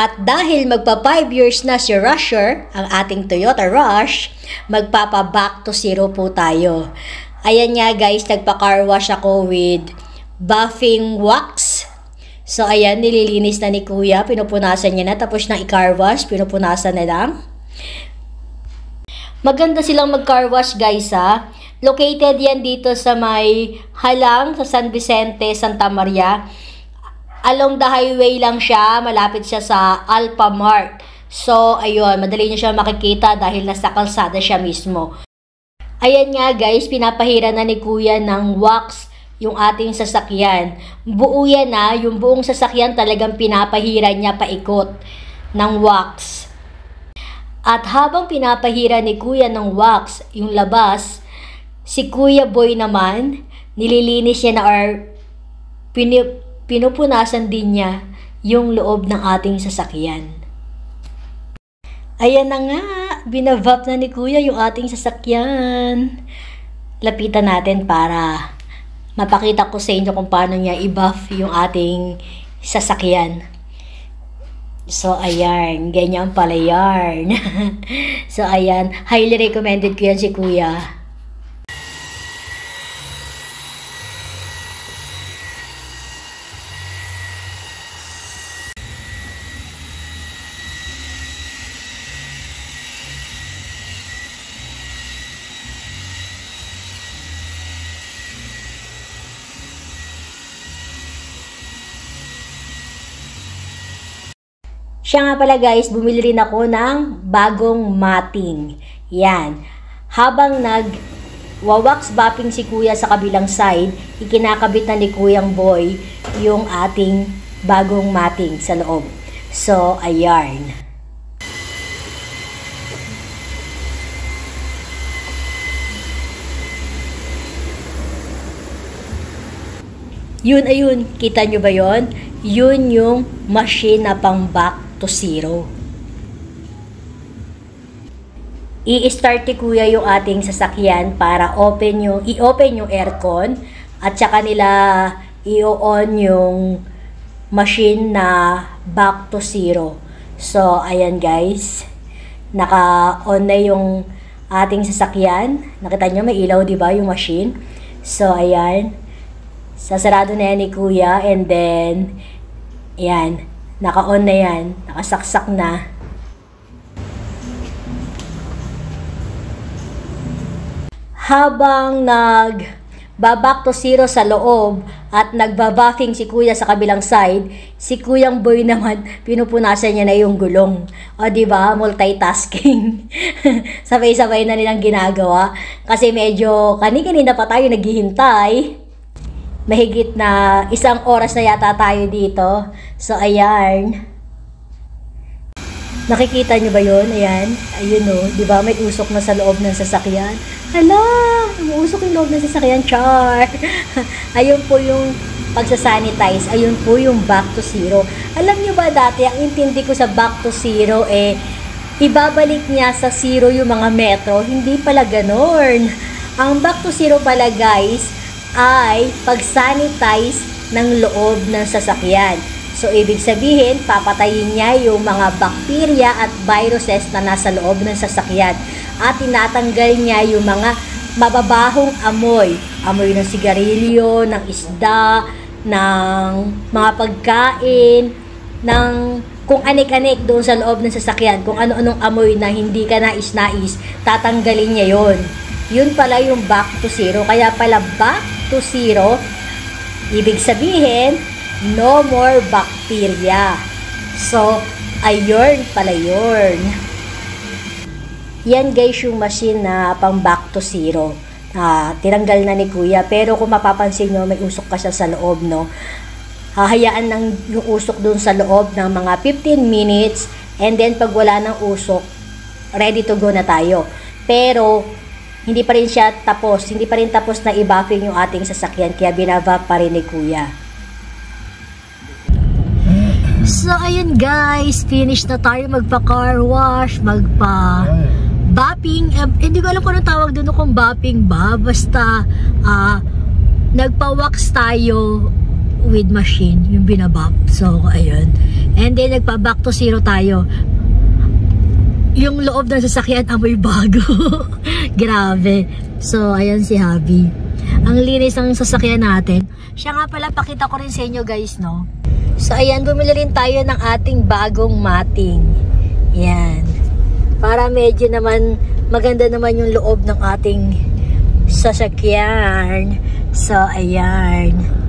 At dahil magpa 5 years na si Rusher, ang ating Toyota Rush, magpapa back to zero po tayo. Ayan nga guys, nagpa-car wash ako with buffing wax. So ayan, nililinis na ni Kuya, pinupunasan niya na, tapos na i-car wash, pinupunasan na lang. Maganda silang mag-car wash guys ha. Located yan dito sa may Halang, sa San Vicente, Santa Maria. Along the highway lang siya, malapit siya sa Alphamart. So, ayun, madali niyo siya makikita dahil nasa kalsada siya mismo. Ayan nga guys, pinapahira na ni Kuya ng wax yung ating sasakyan. Buo yan na, yung buong sasakyan talagang pinapahira niya paikot ng wax. At habang pinapahira ni Kuya ng wax, yung labas, si Kuya Boy naman, nililinis niya na or pinupunasan din niya yung loob ng ating sasakyan. Ayan na nga, binavap na ni Kuya yung ating sasakyan. Lapitan natin para mapakita ko sa inyo kung paano niya i-buff yung ating sasakyan. So, ayan. Ganyan pala yarn. So, ayan. Highly recommended ko yan si Kuya. Siya nga pala guys, bumili rin ako ng bagong matting. Yan. Habang nag-wax bapping si Kuya sa kabilang side, ikinakabit na ni Kuyang Boy yung ating bagong matting sa loob. So, ayan. Yun, ayun. Kita nyo ba yun? Yun yung machine na pang back to zero. I-start ni Kuya yung ating sasakyan para i-open yung aircon at saka nila i-on yung machine na back to zero. So, ayan guys. Naka-on na yung ating sasakyan. Nakita nyo, may ilaw, diba, yung machine? So, ayan. Sasarado na yan ni Kuya and then, ayan. Naka-on na yan. Nakasaksak na. Habang nag-back to zero sa loob at nagbabuffing si Kuya sa kabilang side, si Kuyang Boy naman, pinupunasan niya na yung gulong. O diba? Multitasking. Sabay-sabay na nilang ginagawa. Kasi medyo kanina pa tayo naghihintay. Mahigit na 1 oras na yata tayo dito. So, ayan. Nakikita nyo ba yun? Ayan. Ayun o. Diba? May usok na sa loob ng sasakyan. Hala! Umusok yung loob ng sasakyan. Char! Ayun po yung pagsasanitize. Ayun po yung back to zero. Alam nyo ba dati, ang intindi ko sa back to zero ibabalik niya sa zero yung mga metro. Hindi pala ganon. Ang back to zero pala guys, ay pag-sanitize ng loob ng sasakyan. So, ibig sabihin, papatayin niya yung mga bakterya at viruses na nasa loob ng sasakyan. At tinatanggal niya yung mga mababahong amoy. Amoy ng sigarilyo, ng isda, ng mga pagkain, ng kung anik-anik doon sa loob ng sasakyan. Kung ano-anong amoy na hindi ka nais-nais, tatanggalin niya yon. Yun pala yung back to zero. Kaya pala back to zero, ibig sabihin, no more bacteria. So, ayun pala yun. Yan guys yung machine na pang back to zero. Tinanggal na ni Kuya. Pero kung mapapansin nyo, may usok ka siya sa loob, no? Hahayaan ng yung usok dun sa loob ng mga 15 minutes. And then, pag wala ng usok, ready to go na tayo. Pero, hindi pa rin siya tapos. Hindi pa rin tapos na i-buffing yung ating sasakyan. Kaya binavap pa rin ni Kuya. So, ayun guys. Finish na tayo magpa-car wash. Magpa-buffing. Hindi ko alam kung anong tawag doon kung buffing ba. Basta, nagpa-wax tayo with machine. Yung binabap. So, ayun. And then, nagpa-back to zero tayo. Yung loob ng sasakyan, amoy bago. Grabe. So, ayan si Habi. Ang linis ng sasakyan natin. Siya nga pala, pakita ko rin sa inyo guys, no? So, ayan, bumili rin tayo ng ating bagong matting. Yan. Para medyo naman, maganda naman yung loob ng ating sasakyan. So, ayan.